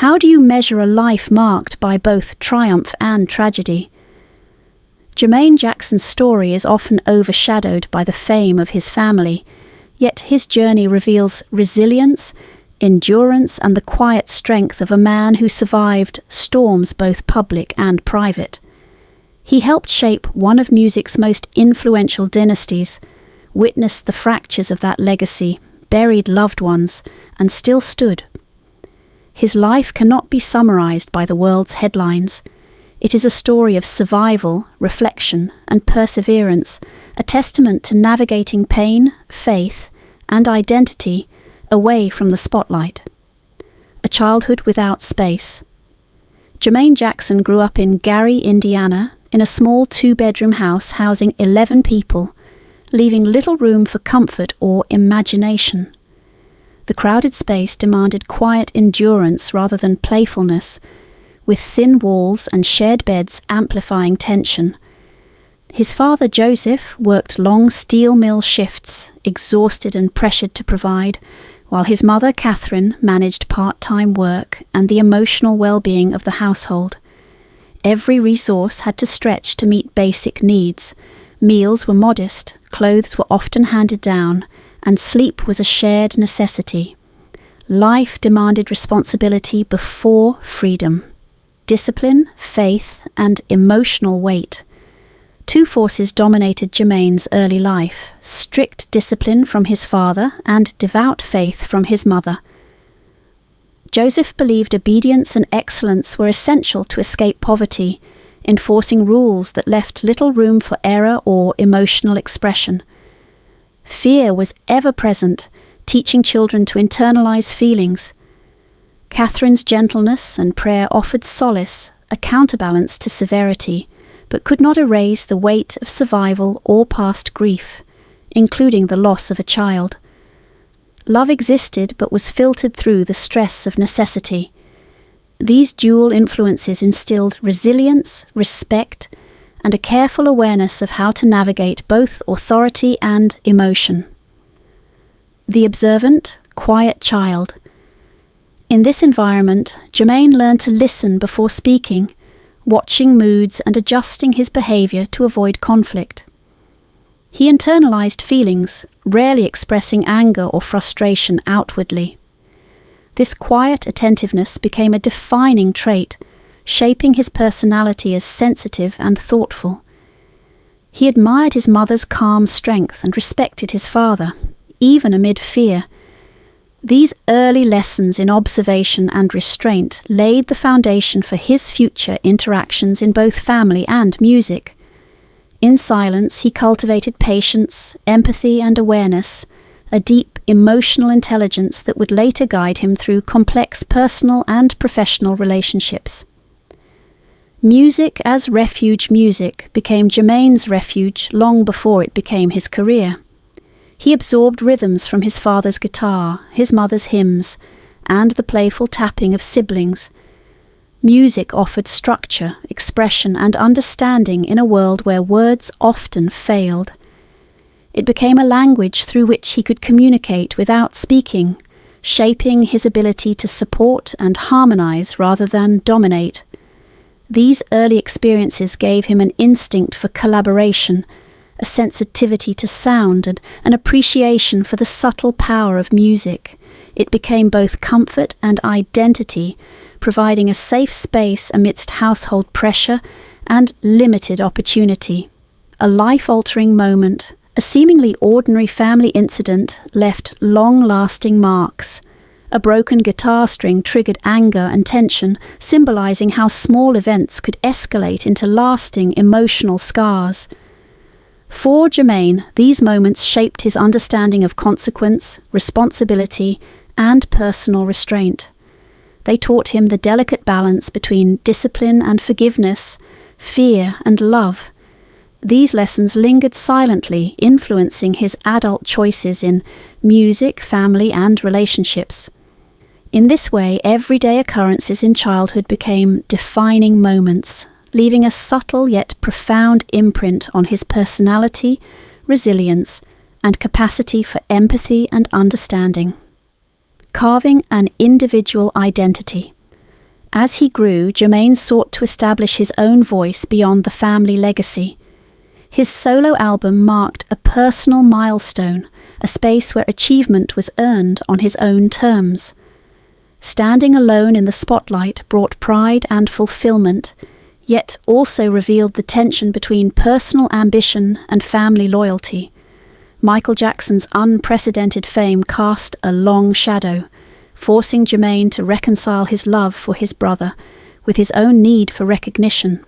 How do you measure a life marked by both triumph and tragedy? Jermaine Jackson's story is often overshadowed by the fame of his family, yet his journey reveals resilience, endurance, and the quiet strength of a man who survived storms both public and private. He helped shape one of music's most influential dynasties, witnessed the fractures of that legacy, buried loved ones, and still stood. His life cannot be summarized by the world's headlines. It is a story of survival, reflection, and perseverance, a testament to navigating pain, faith, and identity away from the spotlight. A childhood without space. Jermaine Jackson grew up in Gary, Indiana, in a small 2-bedroom house housing 11 people, leaving little room for comfort or imagination. The crowded space demanded quiet endurance rather than playfulness, with thin walls and shared beds amplifying tension. His father, Joseph, worked long steel mill shifts, exhausted and pressured to provide, while his mother, Catherine, managed part-time work and the emotional well-being of the household. Every resource had to stretch to meet basic needs. Meals were modest, clothes were often handed down, and sleep was a shared necessity. Life demanded responsibility before freedom. Discipline, faith, and emotional weight. Two forces dominated Jermaine's early life: strict discipline from his father and devout faith from his mother. Joseph believed obedience and excellence were essential to escape poverty, enforcing rules that left little room for error or emotional expression. Fear was ever present, teaching children to internalize feelings. Catherine's gentleness and prayer offered solace, a counterbalance to severity, but could not erase the weight of survival or past grief, including the loss of a child. Love existed but was filtered through the stress of necessity. These dual influences instilled resilience, respect, and a careful awareness of how to navigate both authority and emotion. The observant, quiet child. In this environment, Jermaine learned to listen before speaking, watching moods and adjusting his behavior to avoid conflict. He internalized feelings, rarely expressing anger or frustration outwardly. This quiet attentiveness became a defining trait, shaping his personality as sensitive and thoughtful. He admired his mother's calm strength and respected his father, even amid fear. These early lessons in observation and restraint laid the foundation for his future interactions in both family and music. In silence, he cultivated patience, empathy, and awareness, a deep emotional intelligence that would later guide him through complex personal and professional relationships. Music as refuge music became Jermaine's refuge long before it became his career. He absorbed rhythms from his father's guitar, his mother's hymns, and the playful tapping of siblings. Music offered structure, expression, and understanding in a world where words often failed. It became a language through which he could communicate without speaking, shaping his ability to support and harmonize rather than dominate. These early experiences gave him an instinct for collaboration, a sensitivity to sound, and an appreciation for the subtle power of music. It became both comfort and identity, providing a safe space amidst household pressure and limited opportunity. A life-altering moment, a seemingly ordinary family incident left long-lasting marks. A broken guitar string triggered anger and tension, symbolizing how small events could escalate into lasting emotional scars. For Jermaine, these moments shaped his understanding of consequence, responsibility, and personal restraint. They taught him the delicate balance between discipline and forgiveness, fear and love. These lessons lingered silently, influencing his adult choices in music, family, and relationships. In this way, everyday occurrences in childhood became defining moments, leaving a subtle yet profound imprint on his personality, resilience, and capacity for empathy and understanding. Carving an individual identity. As he grew, Jermaine sought to establish his own voice beyond the family legacy. His solo album marked a personal milestone, a space where achievement was earned on his own terms. Standing alone in the spotlight brought pride and fulfillment, yet also revealed the tension between personal ambition and family loyalty. Michael Jackson's unprecedented fame cast a long shadow, forcing Jermaine to reconcile his love for his brother with his own need for recognition.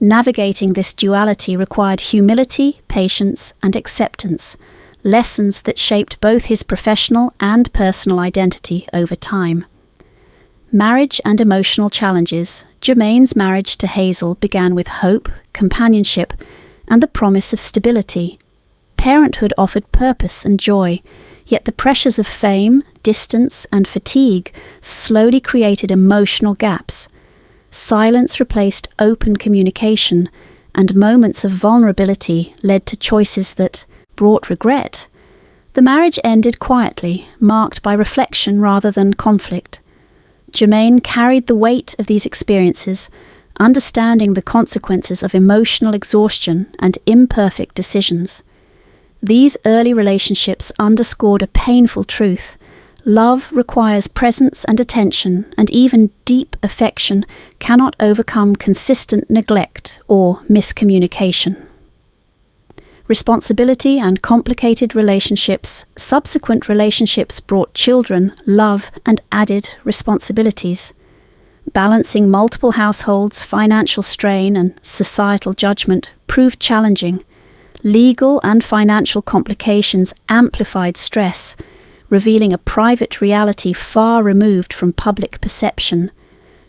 Navigating this duality required humility, patience, and acceptance, lessons that shaped both his professional and personal identity over time. Marriage and emotional challenges. Jermaine's marriage to Hazel began with hope, companionship, and the promise of stability. Parenthood offered purpose and joy, yet the pressures of fame, distance, and fatigue slowly created emotional gaps. Silence replaced open communication, and moments of vulnerability led to choices that brought regret. The marriage ended quietly, marked by reflection rather than conflict. Jermaine carried the weight of these experiences, understanding the consequences of emotional exhaustion and imperfect decisions. These early relationships underscored a painful truth. Love requires presence and attention, and even deep affection cannot overcome consistent neglect or miscommunication. Responsibility and complicated relationships. Subsequent relationships brought children, love, and added responsibilities. Balancing multiple households, financial strain, and societal judgment proved challenging. Legal and financial complications amplified stress, revealing a private reality far removed from public perception.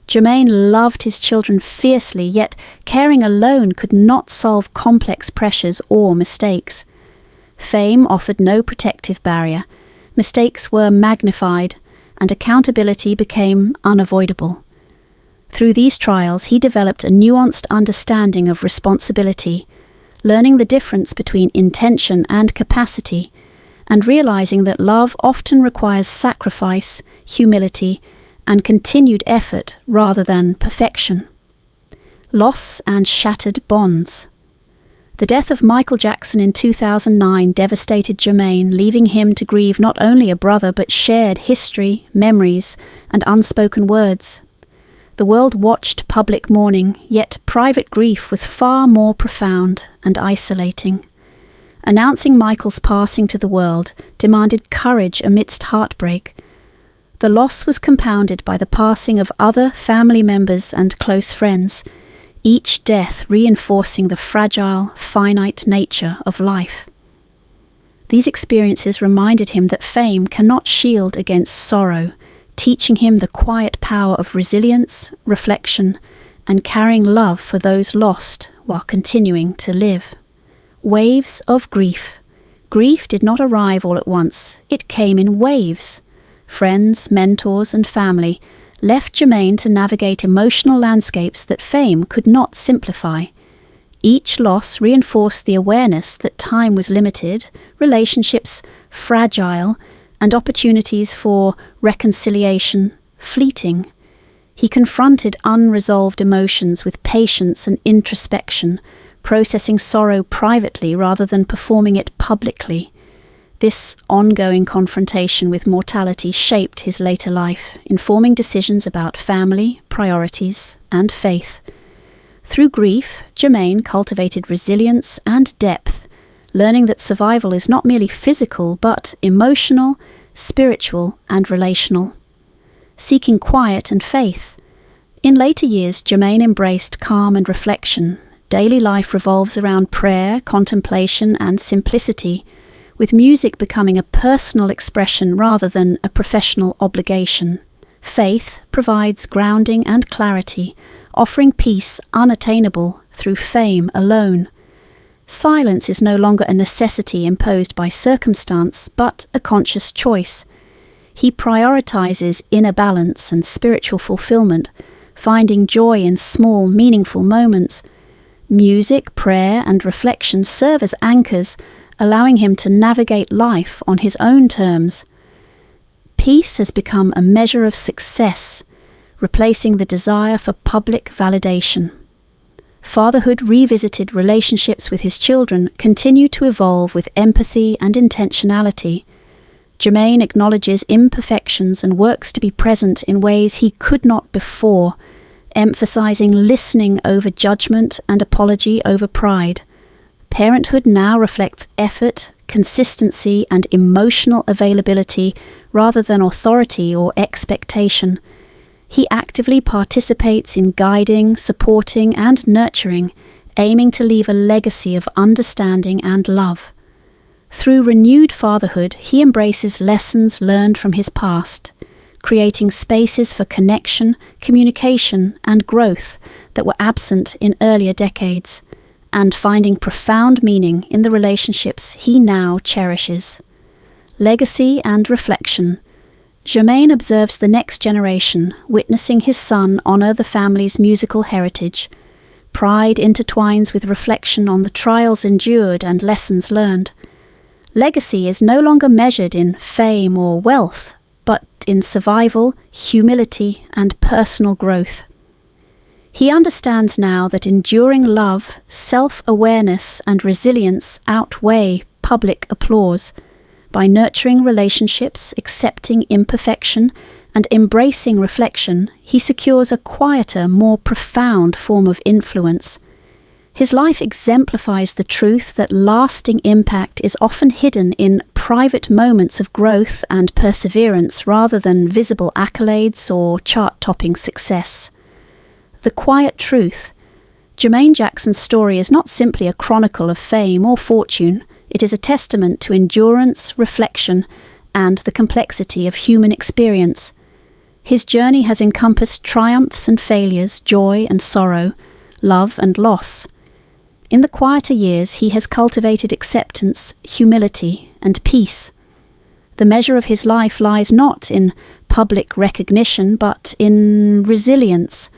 Jermaine loved his children fiercely, yet caring alone could not solve complex pressures or mistakes. Fame offered no protective barrier. Mistakes were magnified, and accountability became unavoidable. Through these trials, he developed a nuanced understanding of responsibility, learning the difference between intention and capacity, and realizing that love often requires sacrifice, humility, and continued effort rather than perfection. Loss and shattered bonds. The death of Michael Jackson in 2009 devastated Jermaine, leaving him to grieve not only a brother but shared history, memories, and unspoken words. The world watched public mourning, yet private grief was far more profound and isolating. Announcing Michael's passing to the world demanded courage amidst heartbreak. The loss was compounded by the passing of other family members and close friends, each death reinforcing the fragile, finite nature of life. These experiences reminded him that fame cannot shield against sorrow, teaching him the quiet power of resilience, reflection, and carrying love for those lost while continuing to live. Waves of grief. Grief did not arrive all at once. It came in waves. Friends, mentors, and family left Jermaine to navigate emotional landscapes that fame could not simplify. Each loss reinforced the awareness that time was limited, relationships fragile, and opportunities for reconciliation fleeting. He confronted unresolved emotions with patience and introspection, processing sorrow privately rather than performing it publicly. This ongoing confrontation with mortality shaped his later life, informing decisions about family, priorities, and faith. Through grief, Jermaine cultivated resilience and depth, learning that survival is not merely physical but emotional, spiritual, and relational. Seeking quiet and faith. In later years, Jermaine embraced calm and reflection. Daily life revolves around prayer, contemplation, and simplicity, with music becoming a personal expression rather than a professional obligation. Faith provides grounding and clarity, offering peace unattainable through fame alone. Silence is no longer a necessity imposed by circumstance, but a conscious choice. He prioritizes inner balance and spiritual fulfillment, finding joy in small, meaningful moments. Music, prayer, and reflection serve as anchors, allowing him to navigate life on his own terms. Peace has become a measure of success, replacing the desire for public validation. Fatherhood revisited relationships with his children continue to evolve with empathy and intentionality. Jermaine acknowledges imperfections and works to be present in ways he could not before, emphasizing listening over judgment and apology over pride. Parenthood now reflects effort, consistency, and emotional availability rather than authority or expectation. He actively participates in guiding, supporting, and nurturing, aiming to leave a legacy of understanding and love. Through renewed fatherhood, he embraces lessons learned from his past, creating spaces for connection, communication, and growth that were absent in earlier decades, and finding profound meaning in the relationships he now cherishes. Legacy and reflection. Jermaine observes the next generation, witnessing his son honor the family's musical heritage. Pride intertwines with reflection on the trials endured and lessons learned. Legacy is no longer measured in fame or wealth, but in survival, humility, and personal growth. He understands now that enduring love, self-awareness, and resilience outweigh public applause. By nurturing relationships, accepting imperfection, and embracing reflection, he secures a quieter, more profound form of influence. His life exemplifies the truth that lasting impact is often hidden in private moments of growth and perseverance rather than visible accolades or chart-topping success. The quiet truth. Jermaine Jackson's story is not simply a chronicle of fame or fortune. It is a testament to endurance, reflection, and the complexity of human experience. His journey has encompassed triumphs and failures, joy and sorrow, love and loss. In the quieter years, he has cultivated acceptance, humility, and peace. The measure of his life lies not in public recognition, but in resilience,